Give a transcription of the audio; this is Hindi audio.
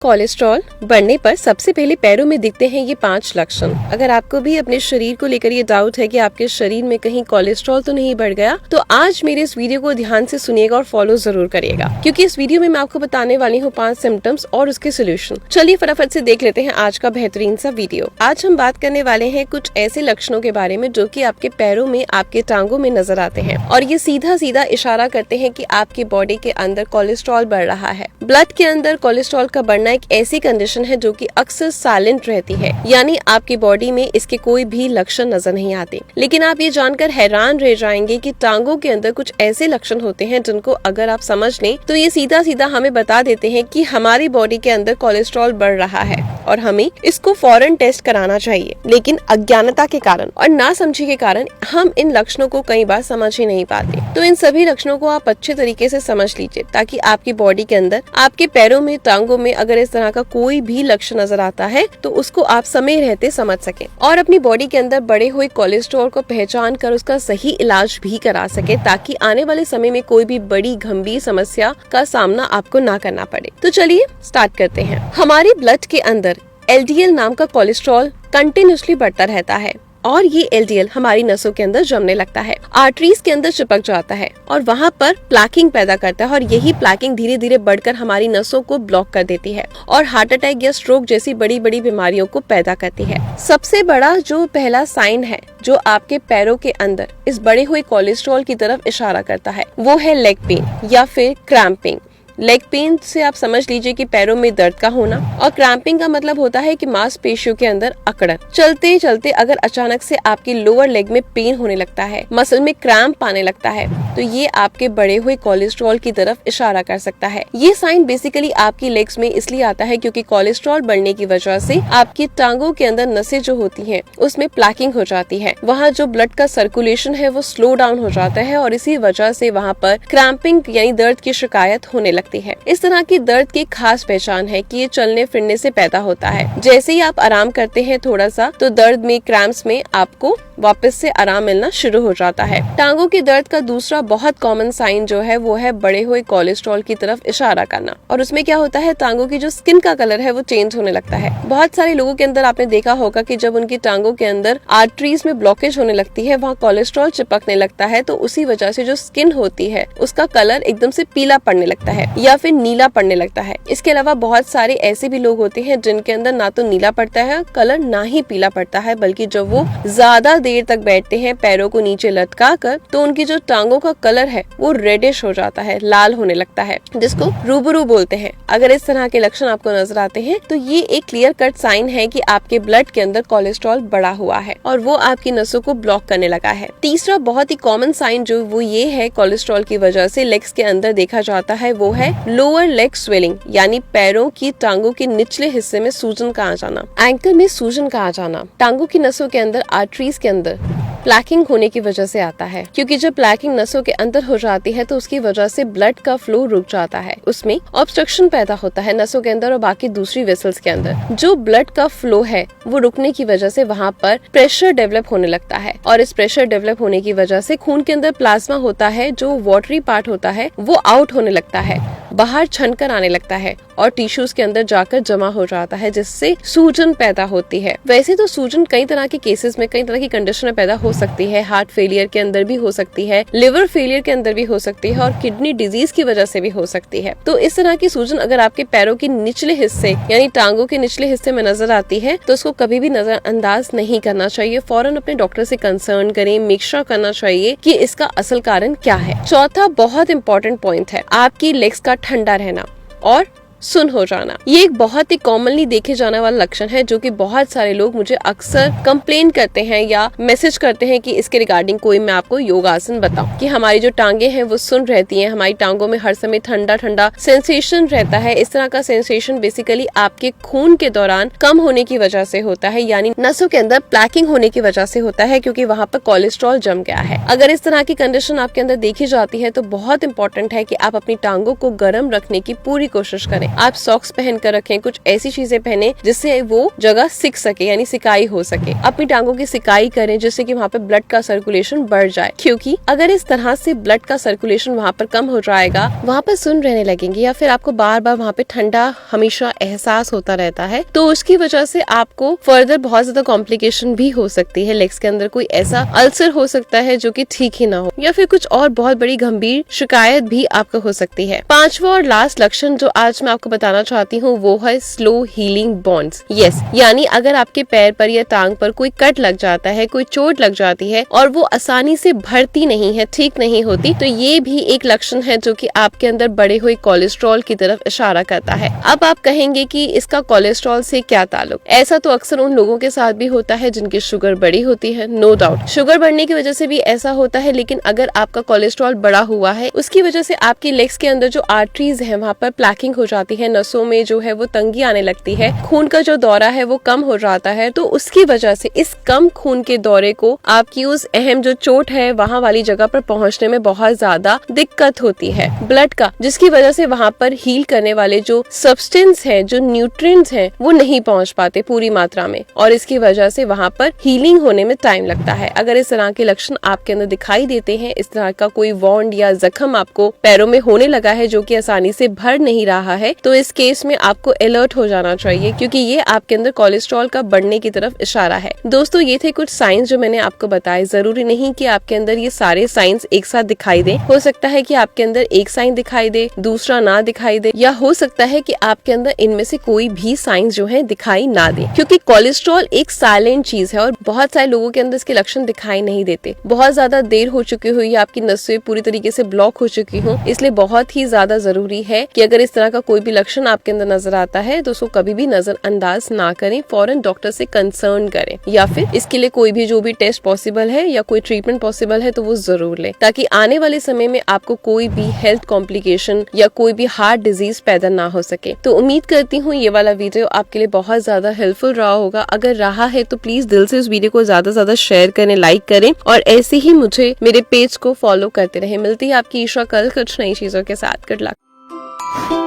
कोलेस्ट्रॉल बढ़ने पर सबसे पहले पैरों में दिखते हैं ये 5 लक्षण। अगर आपको भी अपने शरीर को लेकर ये डाउट है कि आपके शरीर में कहीं कोलेस्ट्रॉल तो नहीं बढ़ गया, तो आज मेरे इस वीडियो को ध्यान से सुनिएगा और फॉलो जरूर करिएगा, क्योंकि इस वीडियो में मैं आपको बताने वाली हूँ 5 सिम्टम्स और उसके सोल्यूशन। चलिए फटाफट से देख लेते हैं आज का बेहतरीन सा वीडियो। आज हम बात करने वाले हैं कुछ ऐसे लक्षणों के बारे में जो कि आपके पैरों में, आपके टांगों में नजर आते हैं और ये सीधा सीधा इशारा करते हैं कि आपकी बॉडी के अंदर कोलेस्ट्रॉल बढ़ रहा है। ब्लड के अंदर कोलेस्ट्रॉल का बढ़ना एक ऐसी कंडीशन है जो कि अक्सर साइलेंट रहती है, यानी आपकी बॉडी में इसके कोई भी लक्षण नजर नहीं आते। लेकिन आप ये जानकर हैरान रह जाएंगे कि टांगों के अंदर कुछ ऐसे लक्षण होते हैं जिनको अगर आप समझ लें तो ये सीधा सीधा हमें बता देते हैं कि हमारी बॉडी के अंदर कोलेस्ट्रॉल बढ़ रहा है और हमें इसको फौरन टेस्ट कराना चाहिए। लेकिन अज्ञानता के कारण और नासमझी के कारण हम इन लक्षणों को कई बार समझ ही नहीं पाते। तो इन सभी लक्षणों को आप अच्छे तरीके से समझ लीजिए ताकि आपकी बॉडी के अंदर, आपके पैरों में, टांगों में अगर इस तरह का कोई भी लक्षण नजर आता है तो उसको आप समय रहते समझ सके और अपनी बॉडी के अंदर बढ़े हुए कोलेस्ट्रॉल को पहचान कर उसका सही इलाज भी करा सके, ताकि आने वाले समय में कोई भी बड़ी गंभीर समस्या का सामना आपको ना करना पड़े। तो चलिए स्टार्ट करते हैं। हमारी ब्लड के अंदर LDL नाम का कोलेस्ट्रॉल कंटिन्यूसली बढ़ता रहता है और ये LDL हमारी नसों के अंदर जमने लगता है, आर्टरीज के अंदर चिपक जाता है और वहाँ पर प्लैकिंग पैदा करता है और यही प्लैकिंग धीरे धीरे बढ़कर हमारी नसों को ब्लॉक कर देती है और हार्ट अटैक या स्ट्रोक जैसी बड़ी बड़ी बीमारियों को पैदा करती है। सबसे बड़ा जो पहला साइन है जो आपके पैरों के अंदर इस बढ़े हुए कोलेस्ट्रॉल की तरफ इशारा करता है वो है लेग पेन या फिर क्रैम्पिंग। लेग पेन से आप समझ लीजिए कि पैरों में दर्द का होना, और क्रैम्पिंग का मतलब होता है कि मांसपेशियों के अंदर अकड़न। चलते चलते अगर अचानक से आपकी लोअर लेग में पेन होने लगता है, मसल में क्रैम्प आने लगता है, तो ये आपके बढ़े हुए कोलेस्ट्रॉल की तरफ इशारा कर सकता है। ये साइन बेसिकली आपकी लेग्स में इसलिए आता है क्योंकि कोलेस्ट्रॉल बढ़ने की वजह से आपकी टांगों के अंदर नसें जो होती हैं उसमें प्लैकिंग हो जाती है, वहाँ जो ब्लड का सर्कुलेशन है वो स्लो डाउन हो जाता है और इसी वजह से वहाँ पर क्रैम्पिंग यानी दर्द की शिकायत होने लगती है। इस तरह की दर्द की खास पहचान है कि ये चलने फिरने से पैदा होता है। जैसे ही आप आराम करते हैं थोड़ा सा तो दर्द में, क्रैम्प्स में आपको वापस से आराम मिलना शुरू हो जाता है। टांगों की दर्द का दूसरा बहुत कॉमन साइन जो है वो है बढ़े हुए कोलेस्ट्रॉल की तरफ इशारा करना, और उसमें क्या होता है, टांगों की जो स्किन का कलर है वो चेंज होने लगता है। बहुत सारे लोगों के अंदर आपने देखा होगा कि जब उनकी टांगों के अंदर आर्टरीज में ब्लॉकेज होने लगती है, वहाँ कोलेस्ट्रॉल चिपकने लगता है, तो उसी वजह से जो स्किन होती है उसका कलर एकदम से पीला पड़ने लगता है या फिर नीला पड़ने लगता है। इसके अलावा बहुत सारे ऐसे भी लोग होते हैं जिनके अंदर ना तो नीला पड़ता है कलर, ना ही पीला पड़ता है, बल्कि जब वो ज्यादा देर तक बैठते हैं पैरों को नीचे लटका कर तो उनकी जो टांगों का कलर है वो रेडिश हो जाता है, लाल होने लगता है, जिसको रूबरू बोलते हैं। अगर इस तरह के लक्षण आपको नजर आते हैं तो ये एक क्लियर कट साइन है कि आपके ब्लड के अंदर कोलेस्ट्रॉल बढ़ा हुआ है और वो आपकी नसों को ब्लॉक करने लगा है। तीसरा बहुत ही कॉमन साइन जो वो ये है कोलेस्ट्रॉल की वजह से लेग्स के अंदर देखा जाता है वो है लोअर लेग स्वेलिंग, यानी पैरों की, टांगों के निचले हिस्से में सूजन का आ जाना, एंकल में सूजन का आ जाना। टांगों की नसों के अंदर, आर्टरीज के अंदर प्लैकिंग होने की वजह से आता है, क्योंकि जब प्लैकिंग नसों के अंदर हो जाती है तो उसकी वजह से ब्लड का फ्लो रुक जाता है, उसमें ऑब्स्ट्रक्शन पैदा होता है नसों के अंदर और बाकी दूसरी वेसल्स के अंदर। जो ब्लड का फ्लो है वो रुकने की वजह से वहाँ पर प्रेशर डेवलप होने लगता है और इस प्रेशर डेवलप होने की वजह से खून के अंदर प्लाज्मा होता है, जो वाटरी पार्ट होता है वो आउट होने लगता है, बाहर छनकर आने लगता है और टिश्यूज के अंदर जाकर जमा हो जाता है, जिससे सूजन पैदा होती है। वैसे तो सूजन कई तरह के केसेस में, कई तरह की कंडीशन में पैदा हो सकती है। हार्ट फेलियर के अंदर भी हो सकती है, लिवर फेलियर के अंदर भी हो सकती है और किडनी डिजीज की वजह से भी हो सकती है। तो इस तरह की सूजन अगर आपके पैरों के निचले हिस्से यानी टांगों के निचले हिस्से में नजर आती है तो उसको कभी भी नजरअंदाज नहीं करना चाहिए। फौरन अपने डॉक्टर से कंसर्न करें, मेक श्योर करना चाहिए कि इसका असल कारण क्या है। चौथा बहुत इंपॉर्टेंट पॉइंट है आपकी लेग्स का ठंडा रहना और सुन हो जाना। ये एक बहुत ही कॉमनली देखे जाने वाला लक्षण है जो कि बहुत सारे लोग मुझे अक्सर कंप्लेन करते हैं या मैसेज करते हैं कि इसके रिगार्डिंग कोई मैं आपको योगासन बताऊं कि हमारी जो टांगे हैं वो सुन रहती हैं, हमारी टांगों में हर समय ठंडा ठंडा सेंसेशन रहता है। इस तरह का सेंसेशन बेसिकली आपके खून के दौरान कम होने की वजह से होता है, यानी नसों के अंदर प्लैकिंग होने की वजह से होता है, क्योंकि वहाँ पर कोलेस्ट्रॉल जम गया है। अगर इस तरह की कंडीशन आपके अंदर देखी जाती है तो बहुत इंपॉर्टेंट है कि आप अपनी टांगों को गर्म रखने की पूरी कोशिश करें। आप सॉक्स पहन कर रखें, कुछ ऐसी चीजें पहने जिससे वो जगह सिक सके, यानी सिकाई हो सके। अपनी टांगों की सिकाई करें जिससे कि वहाँ पे ब्लड का सर्कुलेशन बढ़ जाए, क्योंकि अगर इस तरह से ब्लड का सर्कुलेशन वहाँ पर कम हो जाएगा, वहाँ पर सुन्न रहने लगेंगे या फिर आपको बार बार वहाँ पे ठंडा हमेशा एहसास होता रहता है, तो उसकी वजह से आपको फर्दर बहुत ज्यादा कॉम्प्लिकेशन भी हो सकती है। लेग्स के अंदर कोई ऐसा अल्सर हो सकता है जो कि ठीक ही ना हो, या फिर कुछ और बहुत बड़ी गंभीर शिकायत भी आपको हो सकती है। पांचवा और लास्ट लक्षण जो आज मैं आपको बताना चाहती हूँ वो है स्लो हीलिंग बॉन्ड्स। यस, यानी अगर आपके पैर पर या टांग पर कोई कट लग जाता है, कोई चोट लग जाती है और वो आसानी से भरती नहीं है, ठीक नहीं होती, तो ये भी एक लक्षण है जो कि आपके अंदर बढ़े हुए कोलेस्ट्रॉल की तरफ इशारा करता है। अब आप कहेंगे कि इसका कोलेस्ट्रॉल से क्या ताल्लुक? ऐसा तो अक्सर उन लोगों के साथ भी होता है जिनकी शुगर बड़ी होती है, नो डाउट शुगर बढ़ने की वजह से भी ऐसा होता है, लेकिन अगर आपका कोलेस्ट्रॉल बढ़ा हुआ है उसकी वजह से आपकी लेग्स के अंदर जो आर्टरीज है वहाँ पर प्लैकिंग हो जाती है, नसों में जो है वो तंगी आने लगती है, खून का जो दौरा है वो कम हो जाता है, तो उसकी वजह से इस कम खून के दौरे को आपकी उस अहम जो चोट है वहाँ वाली जगह पर पहुँचने में बहुत ज्यादा दिक्कत होती है ब्लड का, जिसकी वजह से वहाँ पर हील करने वाले जो सब्सटेंस है, जो न्यूट्रिएंट्स हैं वो नहीं पहुँच पाते पूरी मात्रा में, और इसकी वजह से वहाँ पर हीलिंग होने में टाइम लगता है। अगर इस तरह के लक्षण आपके अंदर दिखाई देते हैं, इस तरह का कोई वॉन्ड या जख्म आपको पैरों में होने लगा है जो कि आसानी से भर नहीं रहा है, तो इस केस में आपको अलर्ट हो जाना चाहिए, क्योंकि ये आपके अंदर कोलेस्ट्रॉल का बढ़ने की तरफ इशारा है। दोस्तों, ये थे कुछ साइंस जो मैंने आपको बताए। जरूरी नहीं कि आपके अंदर ये सारे साइंस एक साथ दिखाई दे, हो सकता है कि आपके अंदर एक साइन दिखाई दे, दूसरा ना दिखाई दे, या हो सकता है कि आपके अंदर इनमें से कोई भी साइंस जो है दिखाई ना दे, क्योंकि कोलेस्ट्रॉल एक साइलेंट चीज है और बहुत सारे लोगों के अंदर इसके लक्षण दिखाई नहीं देते। बहुत ज्यादा देर हो चुकी हुई है, आपकी नसें पूरी तरीके से ब्लॉक हो चुकी हूँ, इसलिए बहुत ही ज्यादा जरूरी है कि अगर इस तरह का कोई भी लक्षण आपके अंदर नजर आता है तो उसको कभी भी नजरअंदाज ना करें, फौरन डॉक्टर से कंसर्न करें, या फिर इसके लिए कोई भी जो भी टेस्ट पॉसिबल है या कोई ट्रीटमेंट पॉसिबल है तो वो जरूर लें, ताकि आने वाले समय में आपको कोई भी हेल्थ कॉम्प्लिकेशन या कोई भी हार्ट डिजीज पैदा ना हो सके। तो उम्मीद करती हूँ ये वाला वीडियो आपके लिए बहुत ज्यादा हेल्पफुल रहा होगा। अगर रहा है तो प्लीज दिल से इस वीडियो को ज्यादा शेयर करें, लाइक करें, और ऐसे ही मुझे मेरे पेज को फॉलो करते रहे। मिलती है आपकी ईशा कल कुछ नई चीजों के साथ। Good luck.